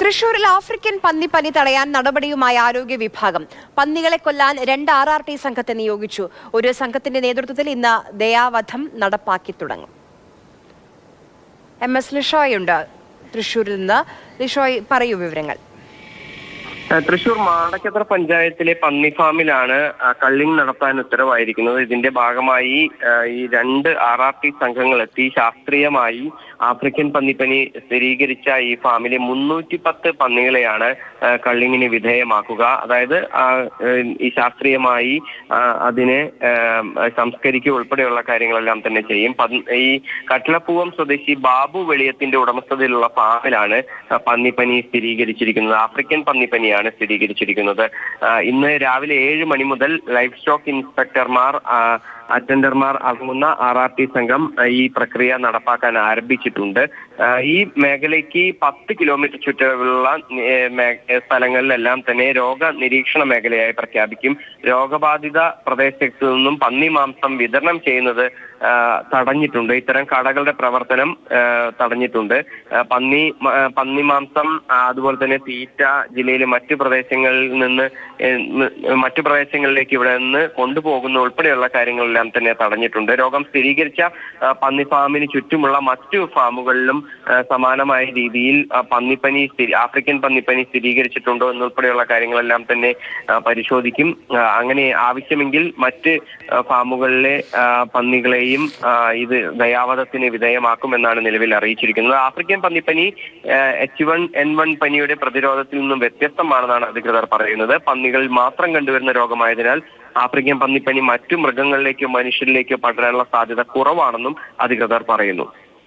തൃശൂരിൽ ആഫ്രിക്കൻ പന്നിപ്പനി തടയാൻ നടപടിയുമായി ആരോഗ്യ വിഭാഗം. പന്നികളെ കൊല്ലാൻ 2 RRT സംഘത്തെ നിയോഗിച്ചു. ഒരു സംഘത്തിന്റെ നേതൃത്വത്തിൽ ഇന്ന് ദയാവധം നടപ്പാക്കി തുടങ്ങും. MS ലിഷോയുണ്ട് തൃശൂരിൽ നിന്ന്. ലിഷോയ്, പറയൂ വിവരങ്ങൾ. തൃശൂർ മാടക്കത്ര പഞ്ചായത്തിലെ പന്നി ഫാമിലാണ് കള്ളിങ് നടത്താൻ ഉത്തരവായിരിക്കുന്നത്. ഇതിന്റെ ഭാഗമായി ഈ 2 RRT സംഘങ്ങൾ എത്തി ശാസ്ത്രീയമായി ആഫ്രിക്കൻ പന്നിപ്പനി സ്ഥിരീകരിച്ച ഈ ഫാമിലെ 310 പന്നികളെയാണ് കള്ളിങ്ങിന് വിധേയമാക്കുക. അതായത് ഈ ശാസ്ത്രീയമായി അതിനെ സംസ്കരിക്കുക ഉൾപ്പെടെയുള്ള കാര്യങ്ങളെല്ലാം തന്നെ ചെയ്യും. ഈ കട്ടിളപ്പൂവം സ്വദേശി ബാബു വെളിയത്തിന്റെ ഉടമസ്ഥതയിലുള്ള ഫാമിലാണ് പന്നിപ്പനി സ്ഥിരീകരിച്ചിരിക്കുന്നത്. ആഫ്രിക്കൻ പന്നിപ്പനിയാണ് സ്ഥിരീകരിച്ചിരിക്കുന്നത്. ഇന്ന് രാവിലെ 7 മണി മുതൽ ലൈഫ് സ്റ്റോക്ക് ഇൻസ്പെക്ടർമാർ, അറ്റൻഡർമാർ അടങ്ങുന്ന RRT സംഘം ഈ പ്രക്രിയ നടപ്പാക്കാൻ ആരംഭിച്ചിട്ടുണ്ട്. ഈ മേഖലയ്ക്ക് 10 കിലോമീറ്റർ ചുറ്റളവിലുള്ള സ്ഥലങ്ങളിലെല്ലാം തന്നെ രോഗ നിരീക്ഷണ മേഖലയായി പ്രഖ്യാപിക്കും. രോഗബാധിത പ്രദേശത്തു നിന്നും പന്നി മാംസം വിതരണം ചെയ്യുന്നത് തടഞ്ഞിട്ടുണ്ട്. ഇത്തരം കടകളുടെ പ്രവർത്തനം തടഞ്ഞിട്ടുണ്ട്. പന്നി മാംസം അതുപോലെ തന്നെ തീറ്റ ജില്ലയിലെ മറ്റു പ്രദേശങ്ങളിലേക്ക് ഇവിടെ നിന്ന് കൊണ്ടുപോകുന്ന ഉൾപ്പെടെയുള്ള കാര്യങ്ങളെല്ലാം തന്നെ തടഞ്ഞിട്ടുണ്ട്. രോഗം സ്ഥിരീകരിച്ച പന്നി ഫാമിന് ചുറ്റുമുള്ള മറ്റു ഫാമുകളിലും സമാനമായ രീതിയിൽ ആഫ്രിക്കൻ പന്നിപ്പനി സ്ഥിരീകരിച്ചിട്ടുണ്ടോ എന്നുൾപ്പെടെയുള്ള കാര്യങ്ങളെല്ലാം തന്നെ പരിശോധിക്കും. അങ്ങനെ ആവശ്യമെങ്കിൽ മറ്റ് ഫാമുകളിലെ പന്നികളെയും ഇത് ദയാവധത്തിന് വിധേയമാക്കുമെന്നാണ് നിലവിൽ അറിയിച്ചിരിക്കുന്നത്. ആഫ്രിക്കൻ പന്നിപ്പനി H1N1 പനിയുടെ പ്രതിരോധത്തിൽ നിന്നും വ്യത്യസ്തമാണെന്നാണ് അധികൃതർ പറയുന്നത്. പന്നികളിൽ മാത്രം കണ്ടുവരുന്ന രോഗമായതിനാൽ ആഫ്രിക്കൻ പന്നിപ്പനി മറ്റു മൃഗങ്ങളിലേക്കോ മനുഷ്യരിലേക്കോ പടരാനുള്ള സാധ്യത കുറവാണെന്നും അധികൃതർ പറയുന്നു.